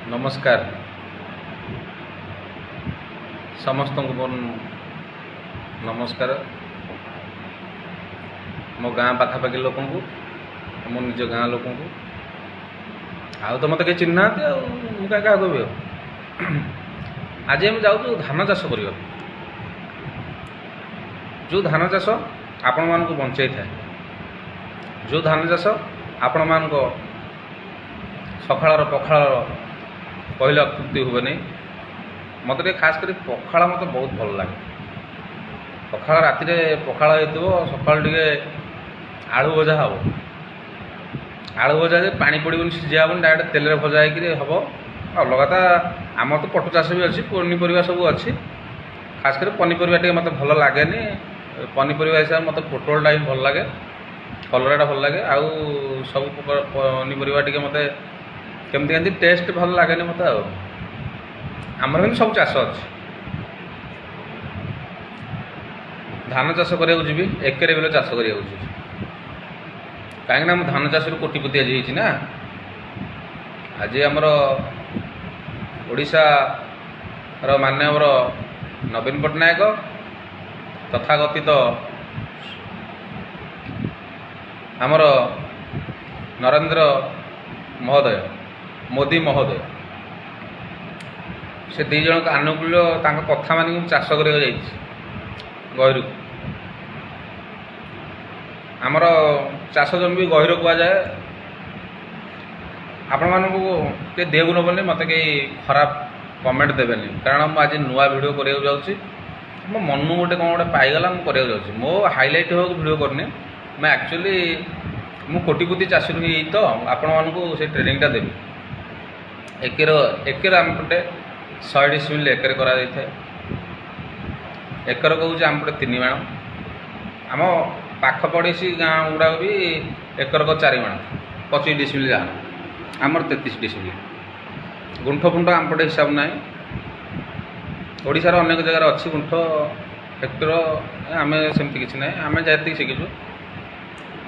नमस्कार समस्त को मोर नमस्कार मो गाँ पाखापाखि लोक मो निज गाँ लोक आउ तो मत कहीं चिन्ह क्या क्या कहबी आज आम जाऊँ धान चाष करने जो धान चाष आपण मान बंचाई थाए जो धान चाष आपण मान सकाळ पखाळ कहले अत्युक्ति हे नहीं मत खास कर पखाड़ मत बहुत भल लगे पखाड़ राति पखाड़ हो सका आलू भजा हम आलू भजा पानी पड़ोन सीझा हेन डायरेक्ट तेल भजा हम अलगता आम तो पटु चाष भी अच्छी पनीपरिया सब अच्छी खास कर पनीपरिया टे मत भल लगे पनीपरिया हिसाब से मत पोटलटा भी भल लगे कलराटा भल लगे आउ सब पनीपरिया टे मत केमती केमती टेस्ट भल लगे मत आमर भी सब चाष अच्छे धान चाष करने जी एकर बिल चाष करने कहीं धान चाष कोटिपति आज होना आज आमर ओडिशा माननीय नवीन पट्टनायक तथाकथित आमर नरेंद्र महोदय मोदी महोदय से दी जन आनुकूल्य कथा मान चाष कर गहिर आमर चाष जमी भी गहिर कहुए आपण मानक देहू नबनी मत कहीं खराब कमेंट देवेनि कारण मुझे आज नुआ भिड कर मो मन गोटे कौन गोटे पाईगला मुझे मो हाइलाइट हो भिड करनी मैं एक्चुअली मु कोटिपति चाषी ही तो आपण मानक से ट्रेनिंगटा देवी एकर आम पटे 100 डिसमिल एकर करा एकर कहूँ आम पटे 3 बाण आम पाख पड़ोसी गाँ गुड़ा भी एकर 4 बाण 25 डिसमिल जहाँ आमर 33 डिसमिल गुंठ फुंठ आम पटे हिसाब ना ओडिशार अनेक जगार अच्छी गुंठ हेक्टर आम सेमती किसी ना आम जहाँ शिखीचु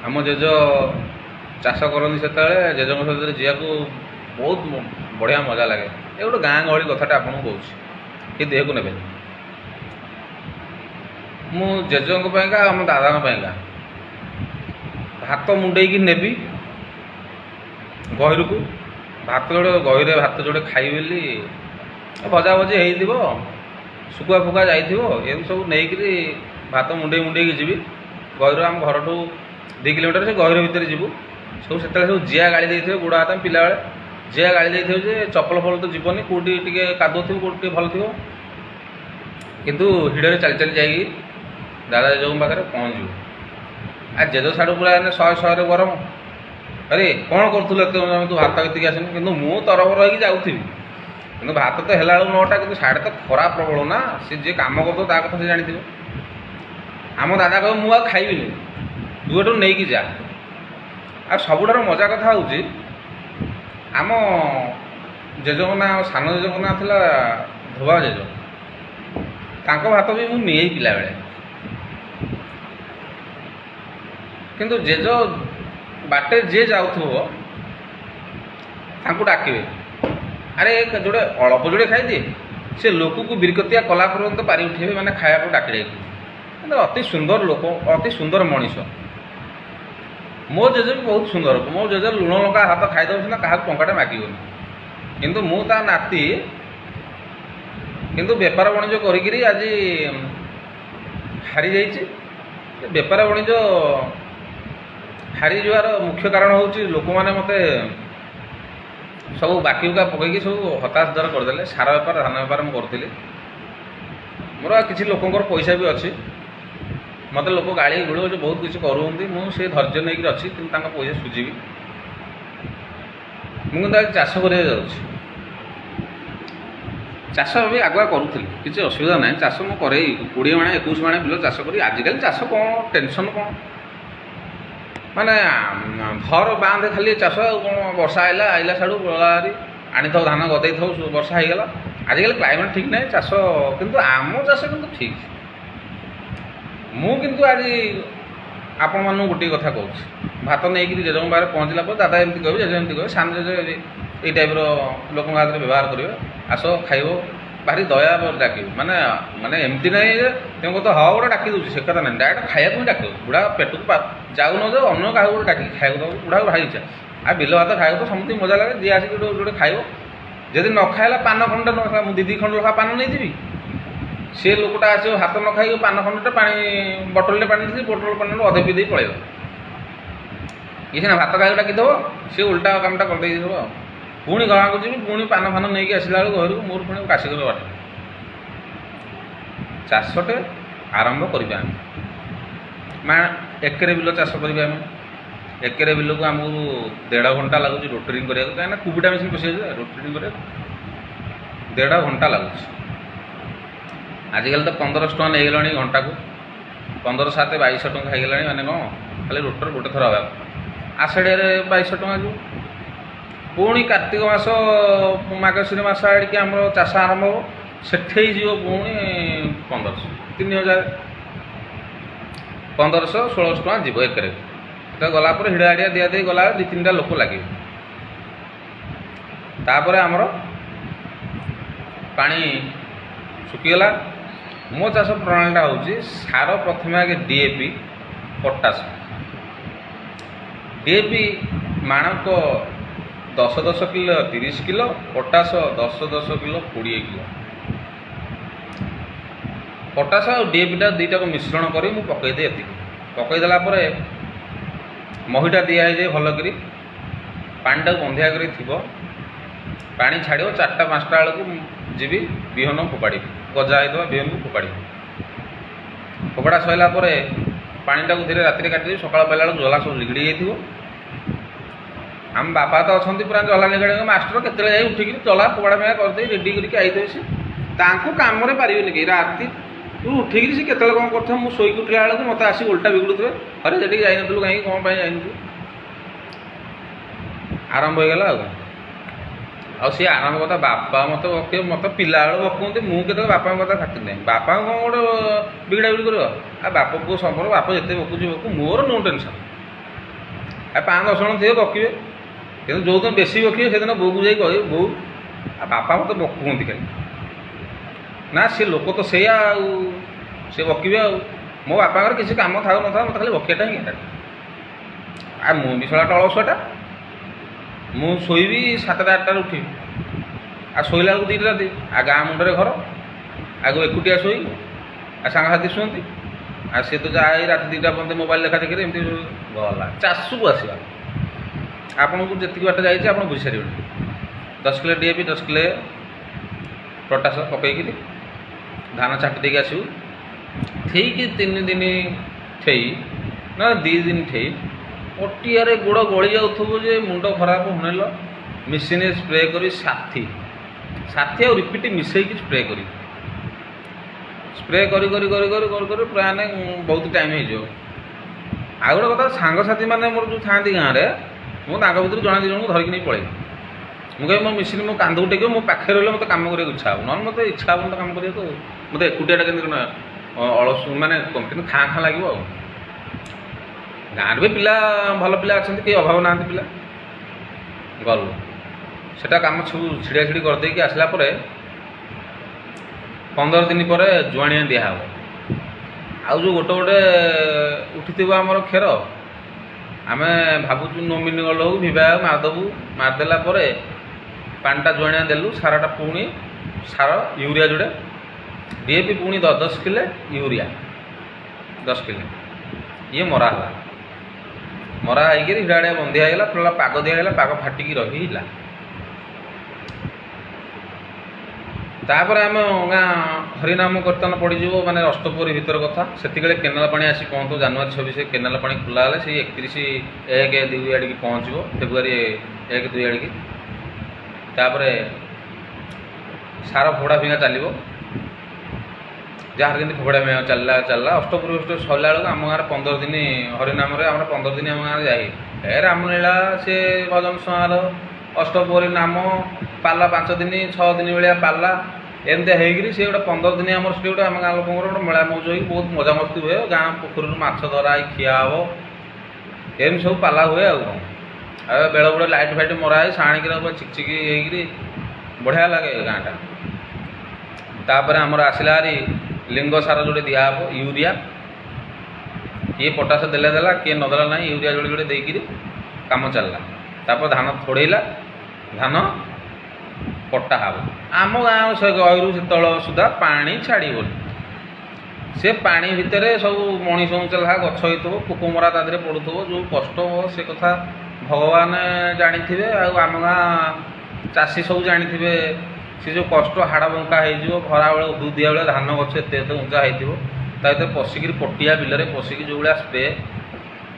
आम जेज चाष करती से जेज सहित जीवाक बहुत बढ़िया मजा लगे ये गोटे गाँ गहली कथाटा आपको कौच कि देहक ने मु जेजों आम दादा भात मुंडे नेबी गहिर को भात जोड़े गहिरे भात जोड़े खाई बोली भजा भजी हो शुखुआ फुका जाए सब नहीं भात मुंडे मुंडे जी गहिर आम घर 2 किलोमीटर से गहिर भितर जीवु सब से जिया गाड़ी दे गोड़ हाथ पिला बेले जिया गाड़ी दे चपल फल तो जीवनी कौटी टे कादुओ थी कौटी भल थी किंतु हिड़े चली चली जा दादा जेजों पाखे पहुँचू आ जेज साढ़ू पूरा 100 गरम अरे कौन करूँ तू भात कतिक आसन कि मुझे तरबर हो जाऊथी कि भात तो है 9टा कि साढ़े तो खरा प्रबल ना सी जी कम कर कथा से जानी आम दादा कह मुझे खाइबी तू एटू नहीं जा आ सबुठार मजा कथा हूँ आम जेजों ना सान जेजों ना था धोबा जेज भात भी मुझे नहीं पिला बेले किंतु जेज बाटे जे जाऊथो डाकबे अरे जोड़े अल्प जोड़े खाई से लोक को बिरकतिया कला पर्यंत पारि उठे मैंने खाया डाक अति सुंदर लोक अति सुंदर मनीष मो जेज भी बहुत सुंदर मो जेज लुण लंका हाथ खाईदे ना क्या टंकाटे मागोनी किंतु मु ता नाती किंतु बेपार वाणिज्य करी आज हारी जाइए बेपार वाणिज्य हारी जावार मुख्य कारण हूँ लोक मैंने मत सब बाकी बुका पकईकि सब हताश दर करदे सार बेपार धान बेपार मुझे मोर किसी लोकंर पैसा भी अच्छी मत लोक गाड़ी गुड़ बहुत किसी करूँ मुझे धैर्य नहीं अच्छी कि पैसा सुझीबी मुझे चाष कर चाष भी आगुआ करूँ किसी असुविधा ना चाष मुझे 20 माण 21 माण बिल चाष करी आजिकल चाष कौन टेंशन कौन माने भर बांधे खाली चाष कौन वर्षा आइला साड़ू गलारी आनी था धान गदे था वर्षा होगला आजिकल क्लाइमेट ठीक ना चाष किंतु आम चाष किंतु ठीक मु किंतु आज आपण गोटे कथा कहूँ भात नहीं जेजों पाखे पहुँचला दादा एमती कहे जेज एमती कहे सान जेज ଏଇ ଟାଇପ୍ର ଲୋକଙ୍କ ହାତରେ ବ୍ୟବହାର କରିବେ। ଆସ ଖାଇବ, ଭାରି ଦୟା ଡାକିବ, ମାନେ ମାନେ ଏମିତି ନାହିଁ ଯେ ତେଣୁ କଥା ହଁ ଗୋଟେ ଡାକି ଦେଉଛି, ସେ କଥା ନାହିଁ, ଡାଇରେକ୍ଟ ଖାଇବାକୁ ହିଁ ଡାକିବ। ବୁଢ଼ା ପେଟକୁ ଯାଉ ନ ଯାଉ ଅନ୍ୟ କାହାକୁ ଗୋଟେ ଡାକିକି ଖାଇବାକୁ ଦେବ, ବୁଢ଼ାକୁ ଭାରି ଇଚ୍ଛା। ଆଉ ବିଲ ଭାତ ଖାଇବାକୁ ତ ସମସ୍ତଙ୍କୁ ମଜା ଲାଗେ, ଯିଏ ଆସିକି ଗୋଟେ ଖାଇବ। ଯଦି ନ ଖାଇଲା ପାନ ଖଣ୍ଡେ ନ ଖାଇଲା, ମୁଁ ଦୁଇ ଖଣ୍ଡ ଲେଖା ପାନ ନେଇଥିବି, ସେ ଲୋକଟା ଆସିବ ହାତ ନ ଖାଇକି ପାନ ଖଣ୍ଡଟେ ପାଣି ବୋଟଲରେ ପାଣି ଦେଇଥିବି, ବୋଟଲ ପାଣିରୁ ଅଧେ ପିଇ ଦେଇ ପଳେଇବ। ଇଏ ସିନା ଭାତ ଖାଇବାକୁ ଡାକିଦେବ, ସିଏ ଓଲଟା କାମଟା କରିଦେଇଥିବ। ଆଉ ପୁଣି ଗାଁକୁ ଯିବି, ପୁଣି ପାନ ଫାନ ନେଇକି ଆସିଲା ବେଳକୁ ଘରକୁ ମୋର ପୁଣି କାଶିକର ବାଟ। ଚାଷଟେ ଆରମ୍ଭ କରିବା ଆମେ, ଏକରେ ବିଲ ଚାଷ କରିବା ଆମେ। ଏକରେ ବିଲକୁ ଆମକୁ 1.5 ଘଣ୍ଟା ଲାଗୁଛି ରୋଟରିଂ କରିବାକୁ, କାହିଁକିନା କୁବିଟା ମେସିନ୍ ପଶିଯାଉଛି, ରୋଟରିଂ କରିବାକୁ 1.5 ଘଣ୍ଟା ଲାଗୁଛି। ଆଜିକାଲି ତ 1500 ଟଙ୍କା ନେଇଗଲାଣି ଘଣ୍ଟାକୁ, 15 7 2200 ଟଙ୍କା ହେଇଗଲାଣି। ମାନେ କ'ଣ ଖାଲି ରୋଟର ଗୋଟେ ଥର ହେବାକୁ, ଆଷାଢ଼ିଆରେ 2200 ଟଙ୍କା ଯିବ। ପୁଣି କାର୍ତ୍ତିକ ମାସ ମାର୍ଗଶିର ମାସ ଆଡ଼ିକି ଆମର ଚାଷ ଆରମ୍ଭ ହେବ, ସେଠେଇ ଯିବ ପୁଣି 1500 3000 1500 1600 ଟଙ୍କା ଯିବ ଏକରେ। ତ ଗଲା ପରେ ହିଡ଼ା ହିଡ଼ିଆ ଦିଆ ଦେଇ ଗଲାବେଳେ 2-3ଟା ଲୋକ ଲାଗିବେ। ତାପରେ ଆମର ପାଣି ଶୁଖିଗଲା। ମୋ ଚାଷ ପ୍ରଣାଳୀଟା ହେଉଛି ସାର ପ୍ରଥମେ ଆଗେ DAP potash. DAP ମାଣକ 10-10 kilo 30 kilo, potash 10-10 kilo 20 kilo. Potash ଆଉ DAPଟା ଦୁଇଟାକୁ ମିଶ୍ରଣ କରି ମୁଁ ପକାଇଦିଏ। ଏତିକି ପକାଇଦେଲା ପରେ ମହିଟା ଦିଆ ହେଇଯାଏ ଭଲ କରି, ପାଣିଟାକୁ ବନ୍ଧିଆ କରି ଥିବ। ପାଣି ଛାଡ଼ିବ 4ଟା 5ଟା ବେଳକୁ ଯିବି ବିହନ ଫୋପାଡ଼ିବି, ଗଜା ହେଇଥିବା ବିହନକୁ ଫୋପାଡ଼ିବି। ଫୋପାଡ଼ା ସରିଲା ପରେ ପାଣିଟାକୁ ଧୀରେ ରାତିରେ କାଟିଦେବି, ସକାଳ ପାଇଲା ବେଳକୁ ଜଲା ସବୁ ନିଗିଡ଼ି ଯାଇଥିବ। ଆମ ବାପା ତ ଅଛନ୍ତି ପୁରା ଜଲା ନିଗାଡ଼ିବା ମାଷ୍ଟର, କେତେବେଳେ ଯାଇ ଉଠିକିରି ଜଲା ଫୋପାଡ଼ା ଫୋପାଡ଼ା କରିଦେଇ ରେଡ଼ି କରିକି ଆଇଥିବେ। ସେ ତାଙ୍କୁ କାମରେ ପାରିବେନି କେହି। ରାତି ତୁ ଉଠିକିରି ସେ କେତେବେଳେ କ'ଣ କରୁଥିବ, ମୁଁ ଶୋଇକି ଉଠିଲା ବେଳକୁ ମୋତେ ଆସିକି ଓଲଟା ବିଗୁଡ଼ୁଥିବେ, ଆରେ ସେଠିକି ଯାଇନଥିଲୁ କାହିଁକି, କ'ଣ ପାଇଁ ଯାଇନଥିଲୁ। ଆରମ୍ଭ ହୋଇଗଲା ଆଉ ସିଏ ଆରମ୍ଭ କଥା ବାପା ମୋତେ ବକେଇବ, ମୋତେ ପିଲାବେଳୁ ବକଉନ୍ତି। ମୁଁ କେତେବେଳେ ବାପାଙ୍କ କଥା ଖାତିର ନାହିଁ। ବାପାଙ୍କୁ କ'ଣ ଗୋଟେ ବିଗିଡ଼ା ବିଗିଡ଼ି କରିବ। ଆଉ ବାପ ପୁଅ ସମ୍ପର୍କ, ବାପ ଯେତେ ବକୁଛି ବକୁ, ମୋର ନୋ ଟେନସନ୍। ଆଉ 5-10 ଜଣ ଥିବେ ବକିବେ, କିନ୍ତୁ ଯେଉଁଦିନ ବେଶୀ ବକିବେ ସେଦିନ ବୋଉକୁ ଯାଇ କହିବେ, ବୋଉ ଆଉ ବାପା ମୋତେ ବକୁଛନ୍ତି ଖାଲି। ନା ସେ ଲୋକ ତ ସେଇଆ, ଆଉ ସେ ବକିବେ। ଆଉ ମୋ ବାପାଙ୍କର କିଛି କାମ ଥାଉ ନଥାଉ ମୋତେ ଖାଲି ବକିବାଟା ହିଁ ହେଲା। ଆଉ ମୁଁ ବି ଶଳାଟା ଅଳସୁଆଟା, ମୁଁ ଶୋଇବି 7ଟା 8ଟାରେ ଉଠିବି, ଆଉ ଶୋଇଲା ବେଳକୁ 2ଟା ରାତି। ଆଉ ଗାଁ ମୁଣ୍ଡରେ ଘର, ଆଗ ଏକୁଟିଆ ଶୋଇବି, ଆଉ ସାଙ୍ଗସାଥି ଶୁଅନ୍ତି, ଆଉ ସିଏ ତ ଯାହା ଏଇ ରାତି 2ଟା ପର୍ଯ୍ୟନ୍ତ ମୋବାଇଲ ଦେଖା ଦେଖିରେ ଏମିତି ଗଲା। ଚାଷକୁ ଆସିବା, ଆପଣଙ୍କୁ ଯେତିକି ବାଟ ଯାଇଛି ଆପଣ ବୁଝିସାରିବେନି। 10 କିଲୋ DAP 10 କିଲୋ ପଟାସ ପକାଇକିରି ଧାନ ଛାଟି ଦେଇକି ଆସିବୁ। ଠିକ୍ 3 ଦିନ ଠେଇ ନା 2 ଦିନ ଠେଇ ପଟିଆରେ ଗୋଡ଼ ଗଳି ଯାଉଥିବ ଯେ ମୁଣ୍ଡ ଖରାପ ହୁଣିଲ, ମେସିନରେ ସ୍ପ୍ରେ କରି ସାଥି ଆଉ ରିପିଟ୍ ମିଶାଇକି ସ୍ପ୍ରେ କରି ପ୍ରାୟ ବହୁତ ଟାଇମ୍ ହେଇଯିବ। ଆଉ ଗୋଟେ କଥା, ସାଙ୍ଗସାଥି ମାନେ ମୋର ଯେଉଁ ଥାଆନ୍ତି ଗାଁରେ, ମୁଁ ତାଙ୍କ ଭିତରୁ ଜଣେ 2 ଜଣଙ୍କୁ ଧରିକି ନେଇ ପଳେଇବି। ମୁଁ କହିବି ମୋ ମେସିନ୍ ମୋ କାନ୍ଧକୁ ଟେକିବ, ମୋ ପାଖରେ ରହିଲେ ମୋତେ କାମ କରିବାକୁ ଇଚ୍ଛା ହେବ, ନହେଲେ ମୋତେ ଇଚ୍ଛା ହେବନି କାମ କରିବାକୁ। ମୋତେ ଏକୁଟିଆଟା କେମିତି ଅଳସ ମାନେ କିନ୍ତୁ ଖାଁ ଲାଗିବ। ଆଉ ଗାଁରେ ବି ପିଲା ଭଲ ପିଲା ଅଛନ୍ତି, କେହି ଅଭାବ ନାହାନ୍ତି ପିଲା। ଗଲୁ ସେଟା କାମ ସବୁ ଛିଡ଼ା ଛିଡ଼ି କରିଦେଇକି ଆସିଲା ପରେ 15 ଦିନ ପରେ ଜୁଆଣିଆ ଦିଆହେବ। ଆଉ ଯେଉଁ ଗୋଟେ ଉଠିଥିବ ଆମର କ୍ଷେର, ଆମେ ଭାବୁଛୁ ନୋମିନି ଗଲ ହଉ ଭିଭା ମାରିଦେବୁ। ମାରିଦେଲା ପରେ ପାଣିଟା ଜୁଆଣିଆ ଦେଲୁ, ସାରଟା ପୁଣି ସାର ୟୁରିଆ ଯୋଡ଼େ, DAP ପୁଣି 10 କିଲୋ ୟୁରିଆ 10 କିଲୋ, ଇଏ ମରା ହେଲା। ମରା ହେଇକିରି ହିଡ଼ା ହିଡ଼ା ବନ୍ଧିଆ ହେଇଗଲା, ପୁରା ପାଗ ଦିଆହେଲା, ପାଗ ଫାଟିକି ରହିଲା। ତାପରେ ଆମ ଗାଁ ହରିନାମ କୀର୍ତ୍ତନ ପଡ଼ିଯିବ, ମାନେ ଅଷ୍ଟପ୍ରହରୀ ଭିତର କଥା। ସେତିକିବେଳେ କେନାଲ ପାଣି ଆସି ପହଞ୍ଚିବ। ଜାନୁଆରୀ 26 କେନାଲ ପାଣି ଖୋଲା ହେଲେ ସେଇ 31/1/2 ଆଡ଼ିକି ପହଞ୍ଚିବ, ଫେବୃଆରୀ 1-2 ଆଡ଼ିକି। ତାପରେ ସାର ଫୋଡ଼ା ଫିଙ୍ଗା ଚାଲିବ, ଯାହାର ଯେମିତି ଫୋଡ଼ା ଫିଙ୍ଗା ଚାଲିଲା। ଅଷ୍ଟପ୍ରହରୀ ସରିଲା ବେଳକୁ ଆମ ଗାଁରେ 15 ଦିନ ହରିନାମରେ, ଆମର 15 ଦିନ ଆମ ଗାଁରେ ଯାଇ ରାମଲୀଳା, ସେ ଭଜନ ସମାରୋହ, ଅଷ୍ଟପ୍ରହରୀ ନାମ, ପାଲା 5 ଦିନ 6 ଦିନ ଭଳିଆ ପାଲା, ଏମିତିଆ ହେଇକିରି ସେ ଗୋଟେ 15 ଦିନ ଆମର ସେଠି ଗୋଟେ ଆମ ଗାଁ ଲୋକଙ୍କର ଗୋଟେ ମେଳା ମଉଜ ହେଇକି ବହୁତ ମଜାମସ୍ତି ହୁଏ। ଗାଁ ପୋଖରୀରୁ ମାଛ ଧରା ହେଇ ଖିଆ ହେବ, ଏମିତି ସବୁ ପାଲା ହୁଏ। ଆଉ କ'ଣ ଆଉ ବେଳେ ବେଳେ ଲାଇଟ୍ ଫାଇଟ୍ ମରା ହେଇ ଛାଣିକିରି ପୁରା ଚିକଚିକି ହେଇକିରି ବଢ଼ିଆ ଲାଗେ ଗାଁଟା। ତାପରେ ଆମର ଆସିଲା ହାରି ଲିଙ୍ଗ ସାର ଯୋଡ଼େ ଦିଆହେବ ୟୁରିଆ, କିଏ ପଟାସ ଦେଲେ ଦେଲା, କିଏ ନଦେଲା ନାହିଁ, ୟୁରିଆ ଯୋଡ଼େ ଯୋଡ଼େ ଦେଇକିରି କାମ ଚାଲିଲା। ତାପରେ ଧାନ ଥୋଡ଼େଇଲା, ଧାନ କଟା ହେବ। ଆମ ଗାଁ ସେ ଗହିରୁ ସେତେବେଳେ ସୁଦ୍ଧା ପାଣି ଛାଡ଼ିବନି। ସେ ପାଣି ଭିତରେ ସବୁ ମଣିଷ ଯାହା ଗଛ ହେଇଥିବ, ପୋକମରା ତା ଦେହରେ ପଡ଼ୁଥିବ, ଯେଉଁ କଷ୍ଟ ହେବ ସେ କଥା ଭଗବାନ ଜାଣିଥିବେ, ଆଉ ଆମ ଗାଁ ଚାଷୀ ସବୁ ଜାଣିଥିବେ। ସେ ଯେଉଁ କଷ୍ଟ, ହାଡ଼ ବଙ୍କା ହେଇଯିବ, ଖରାବେଳେ ଉଦୁଦିଆ ବେଳେ ଧାନ ଗଛ ଏତେ ଏତେ ଉଞ୍ଚା ହେଇଥିବ, ତା ଭିତରେ ପଶିକିରି ପଟିଆ ବିଲରେ ପଶିକି ଯେଉଁଭଳିଆ ସ୍ପ୍ରେ,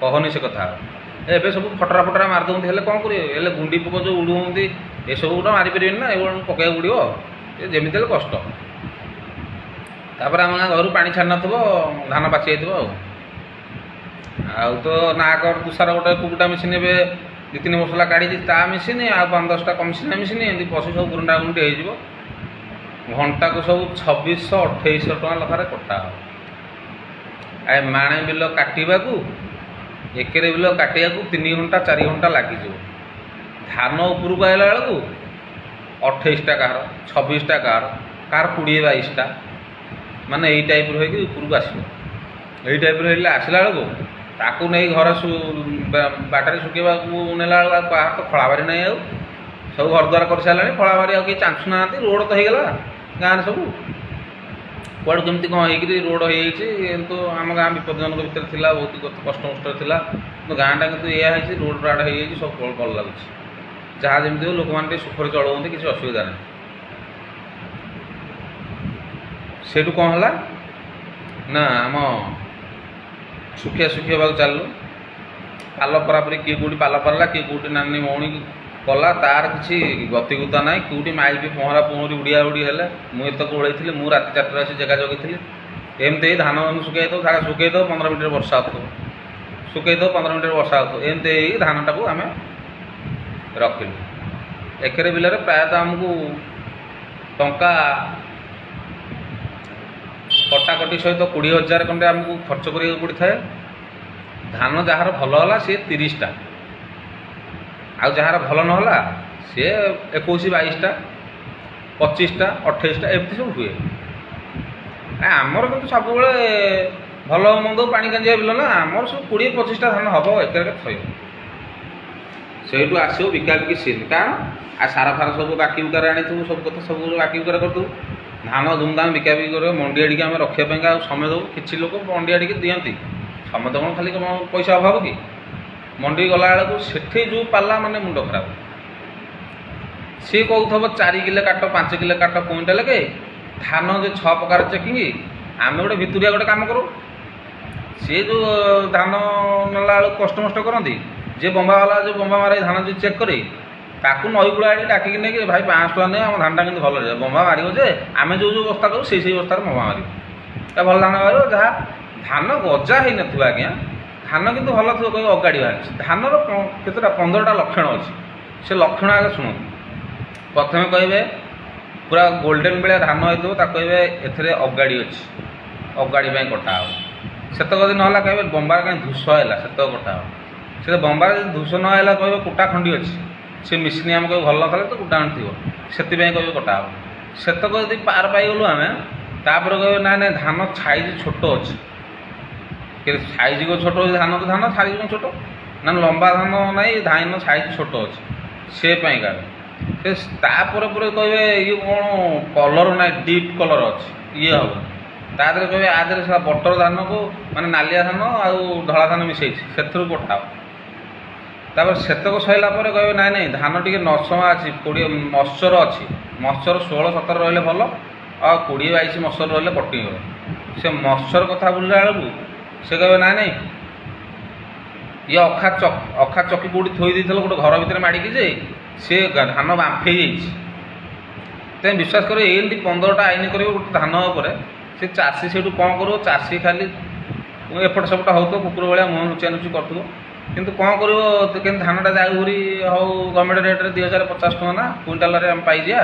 କହନି ସେ କଥା। ଏବେ ସବୁ ଫଟରା ଫଟରା ମାରିଦେଉଛନ୍ତି, ହେଲେ କ'ଣ କରିବେ? ହେଲେ ଗୁଣ୍ଡି ପୋକ ଯେଉଁ ଉଡ଼ୁଛନ୍ତି ଏସବୁ ଗୋଟେ ମାରିପାରିବେନି ନା, ଏଗୁଡ଼ା ପକାଇବାକୁ ପଡ଼ିବ, ଯେମିତି ହେଲେ କଷ୍ଟ। ତାପରେ ଆମ ଗାଁ ଘରୁ ପାଣି ଛାଡ଼ି ନଥିବ, ଧାନ ପାଚି ଯାଇଥିବ। ଆଉ ତ ନାକର ତୁଷାର ଗୋଟେ କୁକୁଟା ମେସିନ୍ ଏବେ 2-3 ବର୍ଷ ହେଲା କାଢ଼ିଛି, ତା ମେସିନ୍ ଆଉ 5-10ଟା କମିଶନ ମେସିନ୍, ଏମିତି ପଶି ସବୁ ଗୁଣ୍ଡା ଗୁଣ୍ଡି ହେଇଯିବ। ଘଣ୍ଟାକୁ ସବୁ 2600-2800 ଟଙ୍କା ଲେଖାରେ କଟା ହେବ। ଆ ମାଣେ ବିଲ କାଟିବାକୁ, ଏକରେ ବିଲ କାଟିବାକୁ 3 ଘଣ୍ଟା 4 ଘଣ୍ଟା ଲାଗିଯିବ। ଧାନ ଉପରକୁ ଆସିଲା ବେଳକୁ 28ଟା କାହାର, 26ଟା କାହାର, 20-22ଟା, ମାନେ ଏଇ ଟାଇପ୍ର ହେଇକି ଉପରକୁ ଆସିବ। ଏଇ ଟାଇପ୍ର ହେଲେ ଆସିଲା ବେଳକୁ ତାକୁ ନେଇ ଘରେ ବାଟରେ ଶୁଖେଇବାକୁ ନେଲା ବେଳକୁ ଆଉ କାହାର ତ ଖଳାବାରି ନାହିଁ, ଆଉ ସବୁ ଘରଦ୍ୱାର କରିସାରିଲାଣି, ଖଳାବାରି ଆଉ କେହି ଚାଞ୍ଚୁନାହାନ୍ତି। ରୋଡ଼ ତ ହେଇଗଲା ଗାଁରେ ସବୁ, କୁଆଡ଼ୁ କେମିତି କ'ଣ ହେଇକିରି ରୋଡ଼ ହେଇଯାଇଛି। କିନ୍ତୁ ଆମ ଗାଁ ବିପଦଜନକ ଭିତରେ ଥିଲା, ବହୁତ କଷ୍ଟମଷ୍ଟରେ ଥିଲା। କିନ୍ତୁ ଗାଁଟା କିନ୍ତୁ ଏଇଆ ହେଇଛି, ରୋଡ଼ ରାଡ଼ ହେଇଯାଇଛି, ସବୁ ଭଲ ଲାଗୁଛି। ଯାହା ଯେମିତି ହଉ ଲୋକମାନେ ଟିକେ ସୁଖରେ ଚଳୁଛନ୍ତି, କିଛି ଅସୁବିଧା ନାହିଁ। ସେଇଠୁ କ'ଣ ହେଲା ନା, ଆମ ଶୁଖିଆ ହେବାକୁ ଚାଲିଲୁ। ପାଲ ପରାପରି କିଏ କେଉଁଠି ପାଲ ପାରିଲା, କିଏ କେଉଁଠି ନାନୀ ମଉଣୀ କଲା, ତାର କିଛି ଗତିଗୁତା ନାହିଁ। କେଉଁଠି ମାଇଲ ବି ପହଁରି ଉଡ଼ିଆ ହେଲେ ମୁଁ ଏତକ ଓଳେଇଥିଲି, ମୁଁ ରାତି 4ଟାରେ ଆସି ଜାଗା ଜଗିଥିଲି। ଏମିତି ହେଇ ଧାନ ଶୁଖେଇ ଦେଉ, ସାରା ଶୁଖେଇ ଦେଉ, 15 ମିନିଟ୍ରେ ବର୍ଷା ହେଉଥିବ, ଶୁଖେଇ ଦେଉ, 15 ମିନିଟ୍ରେ ବର୍ଷା ହେଉଥିବ। ଏମିତି ହେଇ ଧାନଟାକୁ ଆମେ ରଖିଲୁ। ଏକରେ ବିଲରେ ପ୍ରାୟତଃ ଆମକୁ ଟଙ୍କା କଟାକଟି ସହିତ 20,000 ଖଣ୍ଡେ ଆମକୁ ଖର୍ଚ୍ଚ କରିବାକୁ ପଡ଼ିଥାଏ। ଧାନ ଯାହାର ଭଲ ହେଲା ସିଏ 30ଟା, ଆଉ ଯାହାର ଭଲ ନହେଲା ସିଏ 21-22ଟା, 25ଟା, 28ଟା ଏମିତି ସବୁ ହୁଏ। ଆମର କିନ୍ତୁ ସବୁବେଳେ ଭଲ ମନ୍ଦ ପାଣି କାଞ୍ଜିଆ ବିଲ ନା, ଆମର ସବୁ 20-25ଟା ଧାନ ହେବ, ଏକରେ ଥଇବ। ସେଇଠୁ ଆସିବ ବିକାବିକି ସିନ୍, କାରଣ ଆଉ ସାର ଫାର ସବୁ ବାକି ବୁକାରେ ଆଣିଥିବୁ, ସବୁ କଥା ସବୁ ବାକି ବୁକାରେ କରିଦେବୁ। ଧାନ ଧୁମଧାମ ବିକାବିକି କରିବ। ମଣ୍ଡି ଆଡ଼ିକି ଆମେ ରଖିବା ପାଇଁକା ଆଉ ସମୟ ଦେବୁ। କିଛି ଲୋକ ମଣ୍ଡି ଆଡ଼ିକି ଦିଅନ୍ତି, ସମୟ କ'ଣ ଖାଲି ପଇସା ଅଭାବ କି? ମଣ୍ଡି ଗଲାବେଳକୁ ସେଠି ଯେଉଁ ପାଲା, ମାନେ ମୁଣ୍ଡ ଖରାପ। ସିଏ କହୁଥିବ 4 କିଲୋ କାଟ, 5 କିଲୋ କାଟ, କୁଇଣ୍ଟାଲ କେ ଧାନ ଯେ 6 ପ୍ରକାର ଚେକିଂ। ଆମେ ଗୋଟେ ଭିତୁରିଆ ଗୋଟେ କାମ କରୁ, ସିଏ ଯେଉଁ ଧାନ ନେଲା ବେଳକୁ କଷ୍ଟମଷ୍ଟ କରନ୍ତି, ଯେ ବମ୍ବାବାଲା ଯେଉଁ ବମ୍ବା ମାରି ଧାନ ଯେଉଁ ଚେକ୍ କରି, ତାକୁ ନଈକୂଳ ଆଡ଼ିକି ଡାକିକି ନେଇକି, ଭାଇ 500 ଟଙ୍କା ନେଇ ଆମ ଧାନଟା କିନ୍ତୁ ଭଲ ରହିବ। ବମ୍ବା ମାରିବ ଯେ ଆମେ ଯେଉଁ ବସ୍ତା କରୁ ସେଇ ବସ୍ତାରେ ବମ୍ବା ମାରିବ, ତା ଭଲ ଧାନ ବାହାରିବ। ଯାହା ଧାନ ଗଜା ହେଇନଥିବ ଆଜ୍ଞା, ଧାନ କିନ୍ତୁ ଭଲ ଥିବ, କହିବ ଅଗାଡ଼ି ବାହାରିଛି। ଧାନର କେତେଟା 15ଟା ଲକ୍ଷଣ ଅଛି, ସେ ଲକ୍ଷଣ ଆଗେ ଶୁଣନ୍ତୁ। ପ୍ରଥମେ କହିବେ ପୁରା ଗୋଲ୍ଡେନ୍ ଭଳିଆ ଧାନ ହେଇଥିବ, ତାକୁ କହିବେ ଏଥିରେ ଅଗାଡ଼ି ଅଛି, ଅଗାଡ଼ି ପାଇଁ କଟା ହେବ। ସେତକ ଯଦି ନହେଲା କହିବେ ବମ୍ବାରେ କାହିଁ ଧୂସ ହେଲା, ସେତକ କଟା ହେବ। ସେ ବମ୍ବାରେ ଯଦି ଧୂସ ନ ହେଲା କହିବେ କୁଟା ଖଣ୍ଡି ଅଛି, ସେ ମେସିନ୍ ଆମେ କହିବୁ ଭଲ ନଥିଲା ତ କୁଟା ଖଣ୍ଡି ଥିବ, ସେଥିପାଇଁ କହିବେ କଟା ହେବ। ସେତକ ଯଦି ପାର ପାଇଗଲୁ ଆମେ, ତାପରେ କହିବେ ନାଇଁ ଧାନ ସାଇଜ୍ ଛୋଟ ଅଛି। ସାଇଜ୍ କ'ଣ ଛୋଟ ଅଛି? ଧାନ ତ ଧାନ, ସାଇଜ୍ କ'ଣ ଛୋଟ? ନା ଲମ୍ବା ଧାନ ନାହିଁ, ଧାନ ସାଇଜ୍ ଛୋଟ ଅଛି, ସେ ପାଇଁ କାଳେ। ତାପରେ କହିବେ ଇଏ କ'ଣ କଲର୍ ନାହିଁ, ଡିପ୍ କଲର୍ ଅଛି, ଇଏ ହେବ। ତା ଦେହରେ କହିବେ ଆ ଦେହରେ ସେଟା ବଟର ଧାନକୁ, ମାନେ ନାଲିଆ ଧାନ ଆଉ ଧଳା ଧାନ ମିଶାଇଛି, ସେଥିରୁ କଟା ହେବ। ତାପରେ ସେତକ ସରିଲା ପରେ କହିବେ ନାଇଁ ଧାନ ଟିକେ ନସମା ଅଛି, 20 ମଶ୍ଚର ଅଛି, ମଶ୍ଚର 16-17 ରହିଲେ ଭଲ, ଆଉ 20-22 ମଶ୍ଚର ରହିଲେ କଟିଂ ହେବ। ସେ ମଶ୍ଚର କଥା ବୁଲିଲା ବେଳକୁ ସେ କହିବେ ନାଇଁ ଇଏ ଅଖା ଚକି କେଉଁଠି ଥୋଇ ଦେଇଥିଲ ଗୋଟେ ଘର ଭିତରେ ମାଡ଼ିକି, ଯେ ସେ ଧାନ ବାମ୍ଫେଇ ଯାଇଛି। ତେଣୁ ବିଶ୍ୱାସ କରିବ, ଏମିତି 15ଟା ଆଇନ କରିବ ଗୋଟେ ଧାନ ଉପରେ। ସେ ଚାଷୀ ସେଇଠୁ କ'ଣ କରିବ? ଚାଷୀ ଖାଲି ଏପଟ ସେପଟ ହେଉଥିବ, କୁକୁର ଭଳିଆ ମୁହଁ ନୁଚାନୁଚି କରୁଥିବ। କିନ୍ତୁ କ'ଣ କରିବ? କେମିତି ଧାନଟା ଯାଉରି ହଉ, ଗଭର୍ଣ୍ଣମେଣ୍ଟ ରେଟ୍ରେ 2,050 ଟଙ୍କା ନା କୁଇଣ୍ଟାଲରେ ଆମେ ପାଇଯିବା,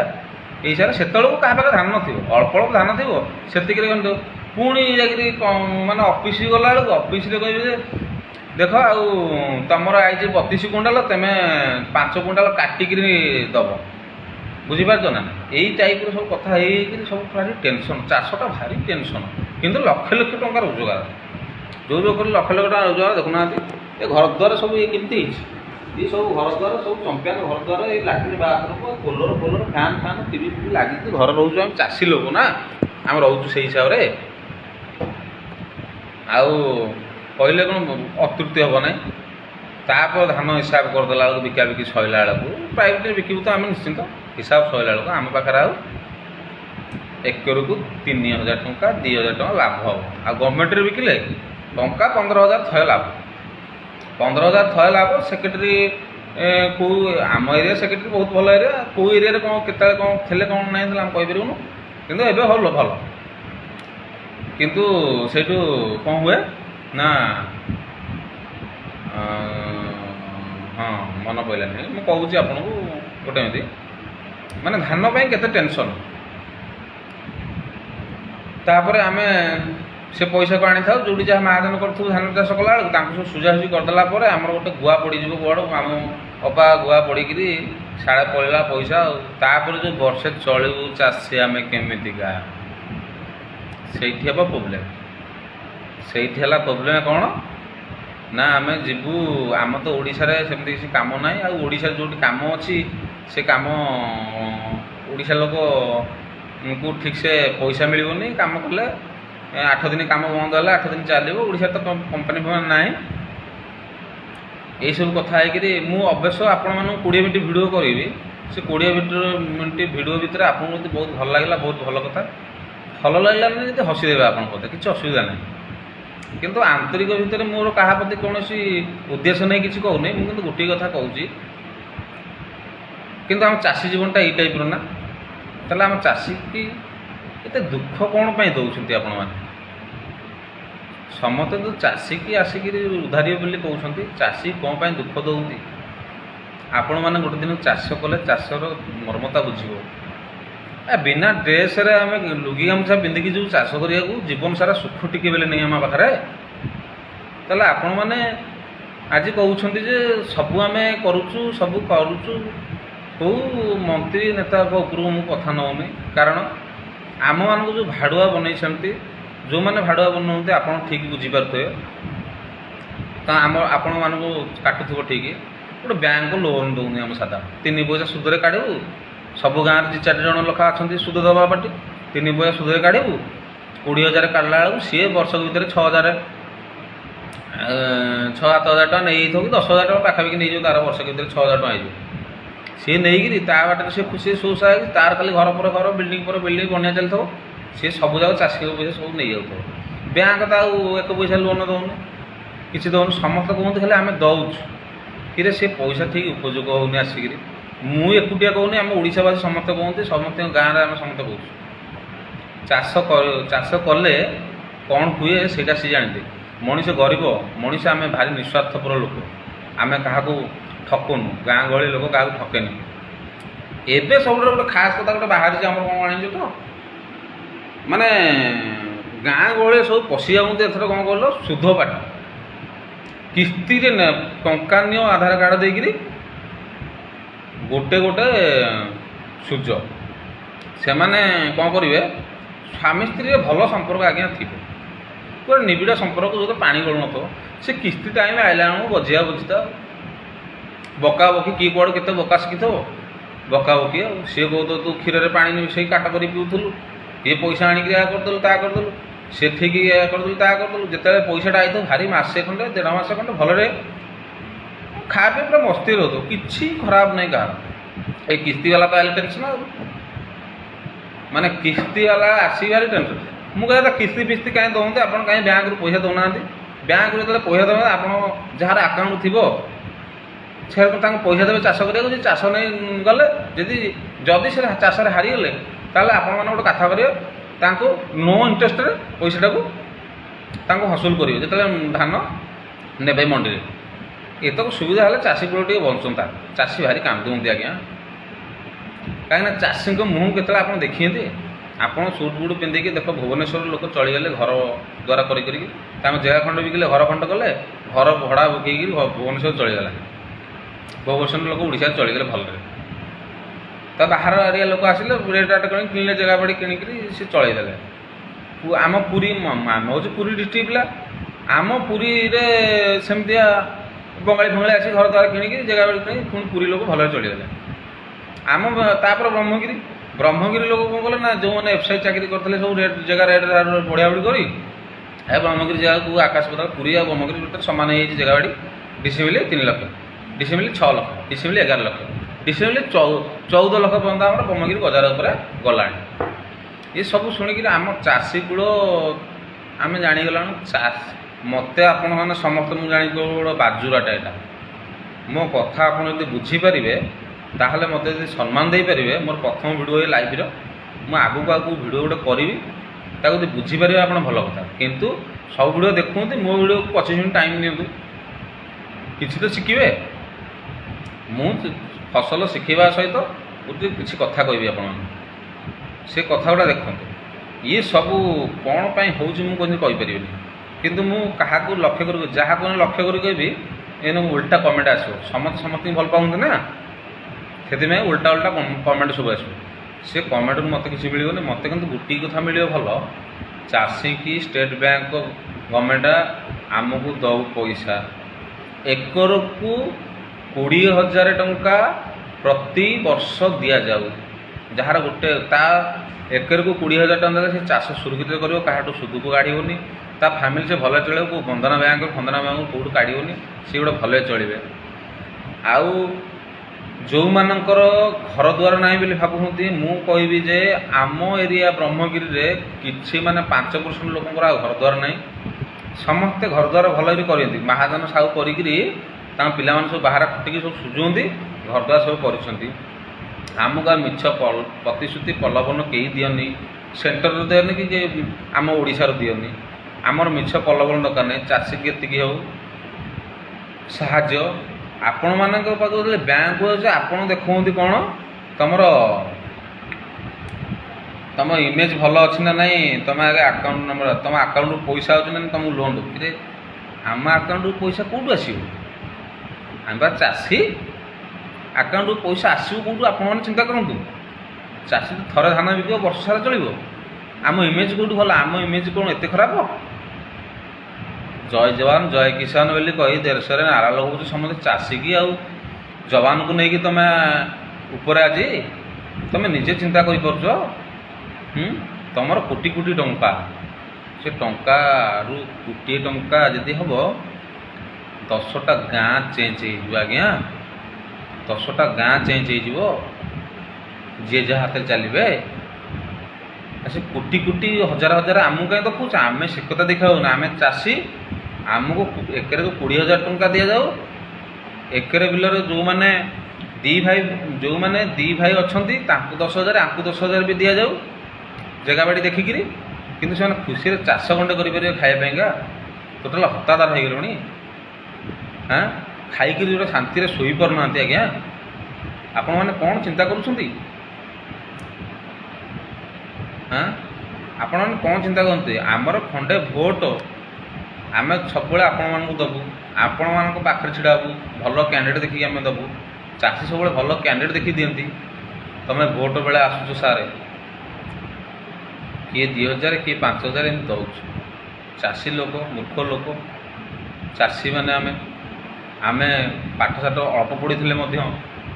ଏଇ ହିସାବରେ। ସେତେବେଳକୁ କାହା ପାଖରେ ଧାନ ନଥିବ, ଅଳ୍ପ ଧାନ ଥିବ, ସେତିକିରେ କିନ୍ତୁ ପୁଣି ଯାଇକରି ମାନେ ଅଫିସ୍ ଗଲାବେଳକୁ ଅଫିସରେ କହିବେ ଯେ देख आउ तुमर आई 32 क्विंटाल तुम 5 क्विंटाल काटिकी दब बुझीपार ना यही टाइप सब कथा सब भारी टेंशन चाषटा भारी टेंशन किंतु लक्ष लक्ष टंका रोजगार जो लोग लक्ष लक्ष टका रोजगार देखुना ये घर द्वार सब ये कमी ये सब घर द्वार सब चंपियान घर द्वार ये लाट्रिन बाथरूम कूलर फोलर फैन फैन टीवी फीवी लगी घर रोज आम चाषी लोक ना आम रोचु से हिसाब से आउ कहले कौन अतृप्ति हम ना तापर धान हिसाब करदेला बिका बिकी सैला बेलू प्राइवेट बिकबू तो आम निश्चिंत हिसाब सैला बेलू आम पाखे आउ एकड़ को 3000 टंका 2000 टंका लाभ हम आ गवर्नमेंट बिकिले टंका 15,000 थे लाभ 15,000 थे लाभ सेक्रेटरी कौ आम एरिया सेक्रेटरी बहुत भल एरिया कौ एरिया कौन केत कौन थे कौन ना आम कहीपरूँ कि भल भल किंतु से कौन हुए ना हाँ मन पड़ानी मुझे कहूँ आपन को गोटे मिनट माने धान केते टेंशन तापर आम से पैसा को आनी था जो जहाँ महाजन करूँ धान चाष कला सब सुझासुझी करदेला आम गोटे गुआ पड़ बड़ आम अपा गुआ पड़ी साढ़े पड़ा पैसा तापर जो वर्षे चलू चाषी आम केमिका से प्रोब्लेम से प्रोब्लेम कौन ना आम जीवु आम तो ओडिशा रे सेमती किसी काम ना आशा जो काम अच्छी से काम ओडिशा लोक को ठीक से पैसा मिलनी काम कले 8 दिन काम बंद है 8 दिन चलो ओडिशा तो कंपनी फंपनी ना यही सब कथा है अवश्य आपण मानक 20 मिनट भिड करी से 20 मिनट भिड भितर आपको बहुत भल लगे बहुत भल कथा भल लगे जी हसीदेवे आप किसी असुविधा ना किंतु आंतरिक भितर मोर क्या प्रति कौन उद्देश्य नहीं किसी कहूनी मुझे गोटे कथा कहूँ किंतु आम चाषी जीवनटा यही टाइप ना ताले आम चाषी की एत दुख कौन पाई दौरान आपण मैंने समस्त तो चाषी की आसिक उधारी बोली कहते चाषी कौन पाई दुख दौंती आपण मैंने गोटे दिन चाष कले चाषर मर्मता बुझे बिना ड्रेस रे आम लुगी गामछा पिंधिकी जो चाष करिया जीवन सारा सुख टिके बेले नहीं आम पाखे ताले आपण मैंने आज कहते जे सबू आम करुचु सबू करुचु कौ मंत्री नेता उपरू मुझे कथा नौनी कारण आम मानक जो भाड़ुआ बनई जो मैंने भाड़ुआ बनाते आप ठीक बुझीपारे तो आम आपण मानक काटुव ठीक गोटे बैंक लोन दौनी आम सादा 3 पैसा सुधे काढ़ू सब गाँव 2-4 जन लखा अच्छा सुध दबा पार्टी 3 पैसा सुधे काढ़ू 20,000 काढ़ला बेलू सी वर्ष भर 6,000 6-7 हज़ार टाँग नहीं कि 10,000 टका पाखापाखि नहीं तार वर्ष भर 6,000 टका हो सी नहीं बाटे से खुशी सोसा है तार खाली घर पर घर बिल्डिंग पर बिल्डिंग बनिया चलते सी सब जाक चाषी पैसा सब नहीं जाऊ बैंक तो एक पैसा लोन दौन किसी दौन समस्त कहते खाली आम दौचु कि से पैसा ठीक उपयोग होनी आसिक मुझे एकुटिया कहूनी आम ओडावासी समस्त कहते समस्त गाँव में आम समस्त कहूँ चाष कले कौन हुए से सी जानते मनीष गरीब मनीष आम भारी निस्वार्थपर लोक आम क्या ठकुनु गाँ गहली लोक क्या ठकेनि एवं सब गोटे खास कथा गोटे बाहर आम कौन आनी तो माने गाँ गहली सब पशि जाऊँ एथर कौन कह सुध पाठ किस्ती टंका नियो आधार कार्ड देकरी गोटे गोटे सूज से मैंने कौन करेंगे स्वामी स्त्री भल संपर्क आज्ञा थी पूरा निबिड़ संपर्क जो पानी गलु न से किस्ती टाइम आइला बजिया बुझीता बका बकी किए कौड़ के बका शिखी थो बका बकी सी कह तू क्षीर में पा मिसे काट कर पीऊलु ये पैसा आणिक करदेलु ता करदेलु से ठीक करदेलु ता करदेलु जिते पैसाटा आई भारी मसे खंडे 1.5 मास खंडे भलरे खा पी पूरा मस्ती रोतो किसी खराब नहीं कहा ये किस्ती वाला तो आए टेंशन माने किस्ती वाला आसी भारी टेंशन मुझे कहता किस्ती फिस्ती कहीं दौते आप कहीं बैंक रू पैसा दौना बैंक जो पैसा देवे आप जार आकाउंट थी से पैसा देवे चाष करा चाष नहीं गले जदि से चाष हारीगले ताल आप गोटे कथा करेंगे नो इंटरेस्ट पैसाटा को हसुल करेंगे जो धान ने मंडी में ये तो सुविधा है चाषी कूल टे बंचता चाषी भारी कांदुंती आज्ञा कहीं चाषी मुँह के आप देखिए आपड़ सुट बुट पिंधिकी देख भुवनेश्वर लोक चलीगले घर द्वारा करें जगह खंड बिकिले घर खंड कले घर भड़ा पकईकि भुवनेश्वर चलीगला भुवनेश्वर लोक ओडिशा चलीगले भलरे तो बाहर एरिया लोक आसिले रेट राट कर किणिले जगह बाड़ी किणिक सी चलईदे आम पुरी आम हूँ पुरी डिस्ट्रिक्ट पिला आम पुरी सेमतिया बंगाली फंगाली आसी घर द्वार किणिक जगह बाड़ी किणी पुणी पुरी लोक भलरे चलीगले आम तापर ब्रह्मगिरी ब्रह्मगिरी लोक कौन कले ना जो मैंने एफसाई चाकरी करते सब रेट जगह रेट बढ़िया बढ़ी करी ब्रह्मगिरी जगह को आकाश पताल पुरी और ब्रह्मगिरी टोटाल सामान हो जगह बाड़ी डिसेमिल 3 लाख डिसेमिल 6 लाख डिसेमिल 11 लाख डिसेमिल 14 लाख पर्यटन आम ब्रह्मगिरी बजार उपर गला ये सब शुणिक आम चाषी कूल आम जाणीगला मत आपण मैंने समस्त मुझे जाणी गोटे बाजुराटा यहाँ मो कथा आप बुझीपारे ताहले मत सम्मान दे पारे मोर प्रथम भिडियो लाइव मुझे आगू आगू भिडियो गोटे करी ताकि बुझीपारे आप भल कथा किंतु सब भिडियो देखते मो भिडियो 25 मिनट टाइम नियंतु किसी तो शिखे मु फसल शिखेवा सहित गोटे किसी कथा कहि आप से कथा गुड़ा देखते ये सब कौन पाई हूँ मुझे कहीपर किंतु मु क्या लक्ष्य कर जहाँ को लक्ष्य कर कहि एने उल्टा कमेंट आसो समस्त समस्त भल पाते ना से उल्टा उल्टा कमेंट सब आस से कमेंट मत किसी मिलने मत कि गोटे कथा मिल भल चाषी की स्टेट बैंक गवर्नमेंट आमको दौ पैसा एकर को 20,000 टंका प्रति वर्ष दि जाऊ जार गोटे एकर को 20,000 टंका से चाष सुरक्षित कर सुध को काढ़नी ता फैमिली से भले चल बंधना बैंक फंदना बैंक कौट काढ़नी सी गोटे भले चलिए आउ जो मानकर घर द्वार ना बोली भावुँच मु कहि जे आम एरिया ब्रह्मगिरी रे किसी माने 5% लोक घर द्वार ना समस्ते घर द्वार भल कर महाजन साहू करी पिला सब बाहर खटिकी सब सुझुंती घर द्वार सब कर आमको मिछ प्रतिश्रुति प्रलोभन कहीं दियनी सेंटर दियनी कि आम ओडिशार दियनी आमर मिछ प्रलोभन दरकार नहीं चाषी के हो साहाଯ୍ୟ आपण मानक पाखु बैंक आपण देखते कौन तुमर तुम इमेज भल अच्छी ना नहीं तुम आगे अकाउंट नंबर तुम अकाउंट पैसा अच्छे ना तुमको लोन दे आम अकाउंट पैसा कौटू आसो आम चाषी अकाउंट पैसा आसो कौटू आपण चिंता करूँ चाषी तो थरे धान बिक वर्ष सारा चलो आम इमेज कौटू भल आम इमेज कौन एत खराब जय जवान जय किसान बोली कही देश में नारा लगुच समझे चाषी की आउ जवान को लेकिन तुम ऊपर आज तुम निजे चिंता कर तुम कोटी कोटी टंका से टंकारु कोटी टंका जदि हम 10टा गाँ चेंज हो आज्ञा 10टा गाँ चेंज हो जी जहाँ हाथ चलिए से कोटी कोटी हजार हजार आमको कहीं देखुच आम से कथा देखा आम चाषी आमको एकर को 20,000 टंका दि जाऊ एकर बिलर जो मैंने दी भाई जो मैंने दी भाई अच्छा 10,000 आंकु 10,000 भी दि जाऊ जगह बाड़ी देखिक कितु से खुशी चाष खंडे करेंगे खायापा टोटाल हतादार हो गलुणी हाँ खाईक जो शांति शोपार ना आज्ञा आपण मैंने कौन चिंता करुँच हाँ आपण मैंने कौन चिंता करते आमर खंडे भोट आम सब आपण मानक दबू आपण मान पाखे छिड़ा हबू भल कैंडिडेट देखिए आम दबू चाषी सब भल कैंडिडेट देखी दिखती तुम भोट बेले आसुच सारे किए 2,000 किए 5,000 एम दौच चाषी लोक मूर्ख लोक चाषी मैंने आम पाठशाठ अल्प पढ़ी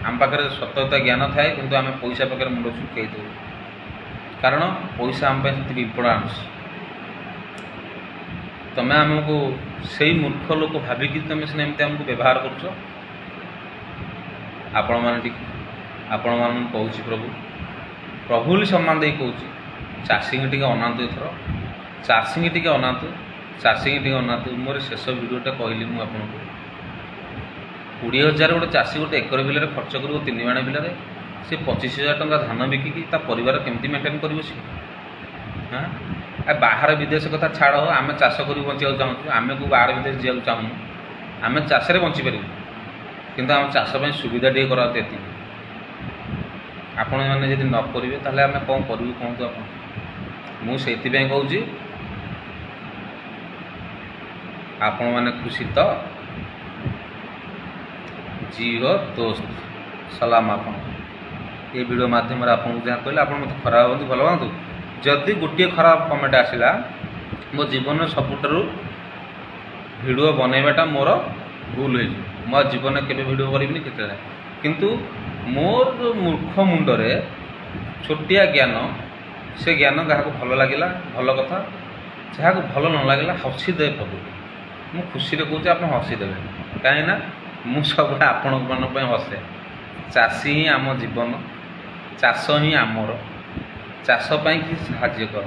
आम पाखे सतता ज्ञान थाए कि आम पैसा पाखे मुंड सुखई दे कारण पैसा आम से इम्पोर्टान्स तुम्हें आमको से मूर्ख लोक भाविकी तुम सीना एमती आमको व्यवहार कर आपण मान कहूँ प्रभु प्रभु सम्मान दे कहूँ चाषी टी अनातु एथर चाषी टी अनातु चाषी टी अनातु मोर शेष भिडटा कहली मुझे 20,000 गोटे चाषी गोटे एकर बिल खर्च कर 3 माण बिल से 25,000 टंका धान बिकिकी परिवार केमती मेंटेन कर हाँ बाहर विदेश कथा छाड़ आम चाष कर बचा चाहूँ आम को बाहर विदेश जा चाहूँ आम चाष बची पार कि आम चाष सुविधा टे कराते ये आपण मैंने जब न करेंगे ताहले आम कौन करूँ कहतु आप मुझे कहूँ आपण मैंने खुशी तो जियो दोस्त सलाम आपण ये वीडियो माध्यम आपको जहाँ कहले आप मत खराब हूँ भल हूँ जदि गोटे खराब कमेंट आसला मो जीवन सबुठारु वीडियो बनइबाटा मोर भूल हो मो जीवन केवे वीडियो करी केते किंतु मोर जो मूर्ख मुंडरे छोटिया ज्ञान से ज्ञान जहाँ को भल लगे भल कथा जहाँ को भल न लगे हसी दे प्रभु मु खुशी कहूँ आप हसी देवे कहीं मु सब आपण मन हसे चाषी ही आम जीवन चाष ही आमर चाष कि साहाଯ୍य कर